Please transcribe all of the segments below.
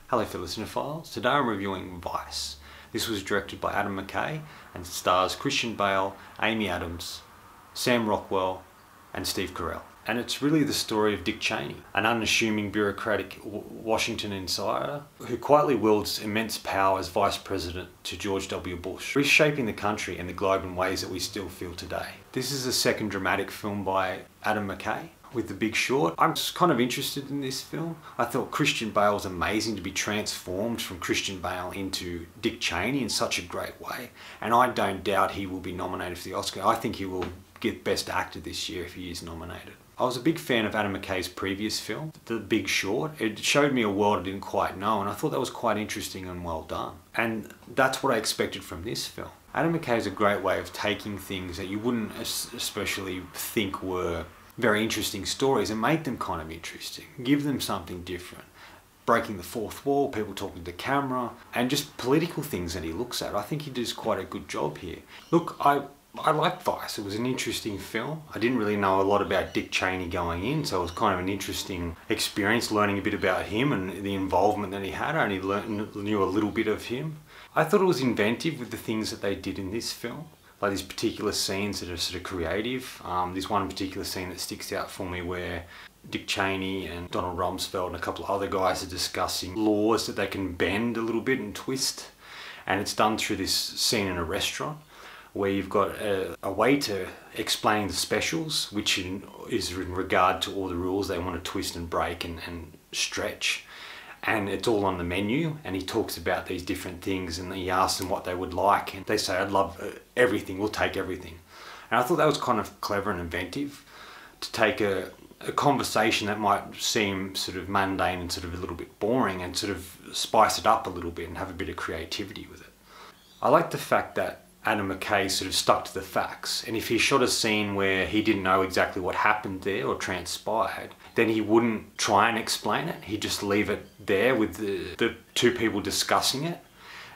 Hello fellow cinephiles, today I'm reviewing Vice. This was directed by Adam Mckay and stars Christian Bale, Amy Adams, Sam Rockwell and Steve Carell. And it's really the story of Dick Cheney, an unassuming bureaucratic Washington insider who quietly wields immense power as vice president to George W. Bush, reshaping the country and the globe in ways that we still feel today. This is the second dramatic film by Adam Mckay, with The Big Short. I'm just kind of interested in this film. I thought Christian Bale was amazing to be transformed from Christian Bale into Dick Cheney in such a great way. And I don't doubt he will be nominated for the Oscar. I think he will get Best Actor this year if he is nominated. I was a big fan of Adam McKay's previous film, The Big Short. It showed me a world I didn't quite know, and I thought that was quite interesting and well done. And that's what I expected from this film. Adam McKay is a great way of taking things that you wouldn't especially think were very interesting stories and make them kind of interesting. Give them something different. Breaking the fourth wall, people talking to camera, and just political things that he looks at. I think he does quite a good job here. Look, I liked Vice. It was an interesting film. I didn't really know a lot about Dick Cheney going in, so it was kind of an interesting experience learning a bit about him and the involvement that he had. I only knew a little bit of him. I thought it was inventive with the things that they did in this film. Like these particular scenes that are sort of creative. There's one particular scene that sticks out for me where Dick Cheney and Donald Rumsfeld and a couple of other guys are discussing laws that they can bend a little bit and twist. And it's done through this scene in a restaurant where you've got a waiter explaining the specials, which is in regard to all the rules they want to twist and break and stretch. And it's all on the menu, and he talks about these different things, and he asks them what they would like, and they say, I'd love everything, we'll take everything. And I thought that was kind of clever and inventive to take a conversation that might seem sort of mundane and sort of a little bit boring and sort of spice it up a little bit and have a bit of creativity with it. I like the fact that Adam Mckay sort of stuck to the facts, and if he shot a scene where he didn't know exactly what happened there or transpired, then he wouldn't try and explain it. He'd just leave it there with the two people discussing it,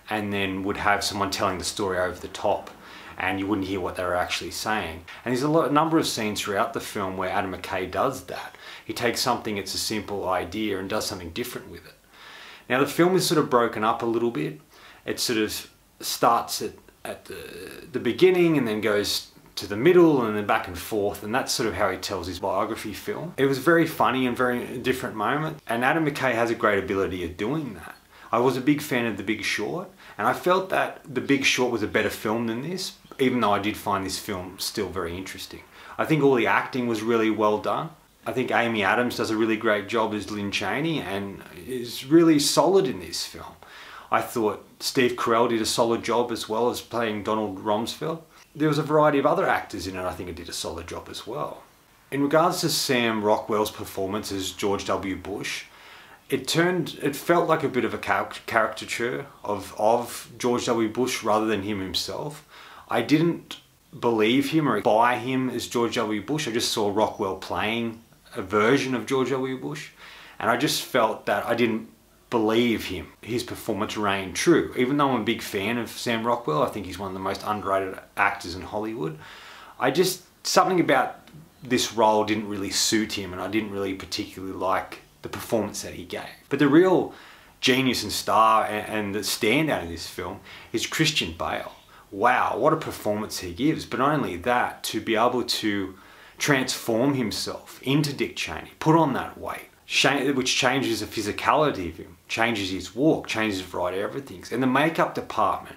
and then would have someone telling the story over the top, and you wouldn't hear what they were actually saying. And there's a number of scenes throughout the film where Adam Mckay does that. He takes something, it's a simple idea, and does something different with it. Now the film is sort of broken up a little bit. It sort of starts at the beginning and then goes to the middle and then back and forth, and that's sort of how he tells his biography film. It was very funny and very different moment, and Adam Mckay has a great ability at doing that. I was a big fan of The Big Short, and I felt that The Big Short was a better film than this, even though I did find this film still very interesting. I think all the acting was really well done. I think Amy Adams does a really great job as Lynn Cheney and is really solid in this film. I thought Steve Carell did a solid job as well as playing Donald Rumsfeld. There was a variety of other actors in it I think it did a solid job as well. In regards to Sam Rockwell's performance as George W. Bush, it felt like a bit of a caricature of George W. Bush rather than him himself. I didn't believe him or buy him as George W. Bush. I just saw Rockwell playing a version of George W. Bush, and I just felt that I didn't believe him. His performance rang true. Even though I'm a big fan of Sam Rockwell, I think he's one of the most underrated actors in Hollywood, something about this role didn't really suit him, and I didn't really particularly like the performance that he gave. But the real genius and star and the standout in this film is Christian Bale. Wow, what a performance he gives. But not only that, to be able to transform himself into Dick Cheney, put on that weight, which changes the physicality of him, changes his walk, changes a variety of everything. And the makeup department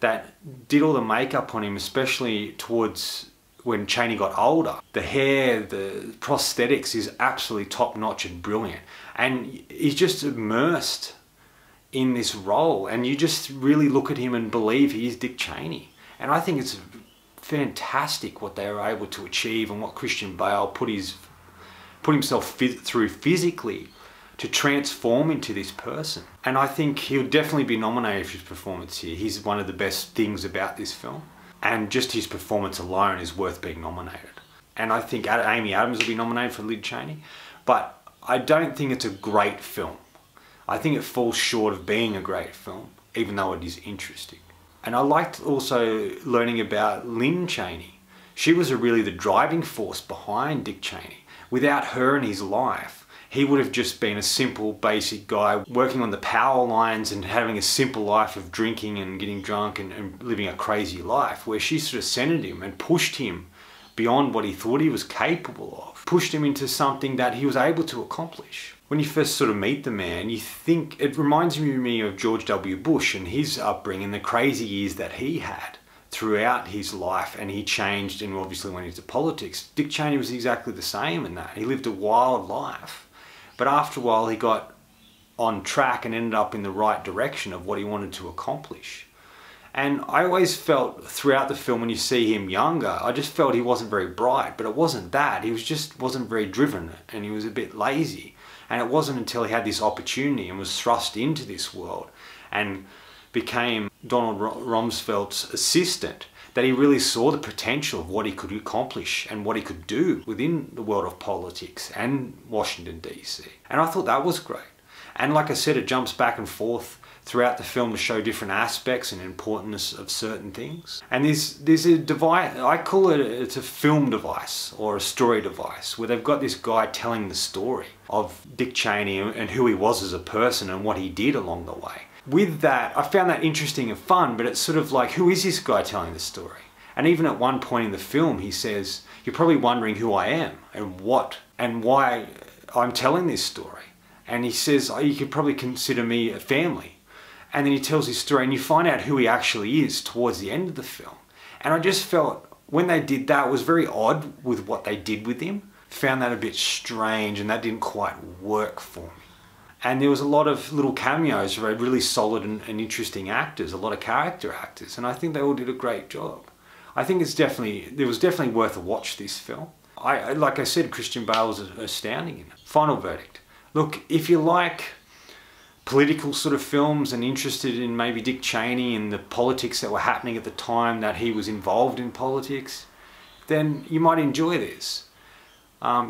that did all the makeup on him, especially towards when Cheney got older, the hair, the prosthetics is absolutely top notch and brilliant. And he's just immersed in this role, and you just really look at him and believe he is Dick Cheney. And I think it's fantastic what they were able to achieve and what Christian Bale put himself through physically to transform into this person. And I think he'll definitely be nominated for his performance here. He's one of the best things about this film, and just his performance alone is worth being nominated. And I think Amy Adams will be nominated for Lynn Cheney, but I don't think it's a great film. I think it falls short of being a great film, even though it is interesting. And I liked also learning about Lynn Cheney. She was really the driving force behind Dick Cheney. Without her in his life, he would have just been a simple, basic guy working on the power lines and having a simple life of drinking and getting drunk and living a crazy life, where she sort of centered him and pushed him beyond what he thought he was capable of, pushed him into something that he was able to accomplish. When you first sort of meet the man, you think, it reminds me of George W. Bush and his upbringing, the crazy years that he had throughout his life, and he changed and obviously went into politics. Dick Cheney was exactly the same in that. He lived a wild life, but after a while he got on track and ended up in the right direction of what he wanted to accomplish. And I always felt throughout the film, when you see him younger, I just felt he wasn't very bright, but it wasn't that. He wasn't very driven, and he was a bit lazy. And it wasn't until he had this opportunity and was thrust into this world and became Donald Rumsfeld's assistant that he really saw the potential of what he could accomplish and what he could do within the world of politics and Washington, D.C. And I thought that was great. And like I said, it jumps back and forth throughout the film to show different aspects and importance of certain things. And there's a device, I call it, it's a film device or a story device, where they've got this guy telling the story of Dick Cheney and who he was as a person and what he did along the way. With that, I found that interesting and fun, but it's sort of like, who is this guy telling the story? And even at one point in the film, he says, you're probably wondering who I am and what and why I'm telling this story. And he says, oh, you could probably consider me a family. And then he tells his story and you find out who he actually is towards the end of the film. And I just felt when they did that, it was very odd with what they did with him. Found that a bit strange, and that didn't quite work for me. And there was a lot of little cameos of really solid and interesting actors, a lot of character actors, and I think they all did a great job. I think it was definitely worth a watch, this film. Like I said, Christian Bale was astounding in it. Final verdict. Look, if you like political sort of films and interested in maybe Dick Cheney and the politics that were happening at the time that he was involved in politics, then you might enjoy this.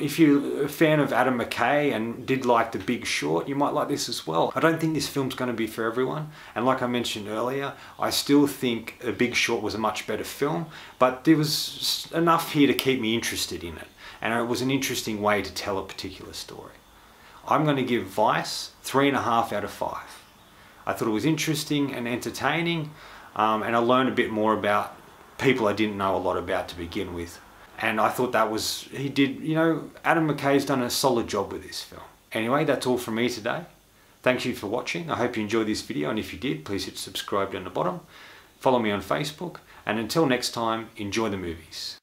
If you're a fan of Adam Mckay and did like The Big Short, you might like this as well. I don't think this film's going to be for everyone, and like I mentioned earlier, I still think The Big Short was a much better film, but there was enough here to keep me interested in it, and it was an interesting way to tell a particular story. I'm going to give Vice 3.5 out of 5. I thought it was interesting and entertaining, and I learned a bit more about people I didn't know a lot about to begin with. And I thought that was, Adam McKay's done a solid job with this film. Anyway, that's all from me today. Thank you for watching. I hope you enjoyed this video, and if you did, please hit subscribe down the bottom. Follow me on Facebook, and until next time, enjoy the movies.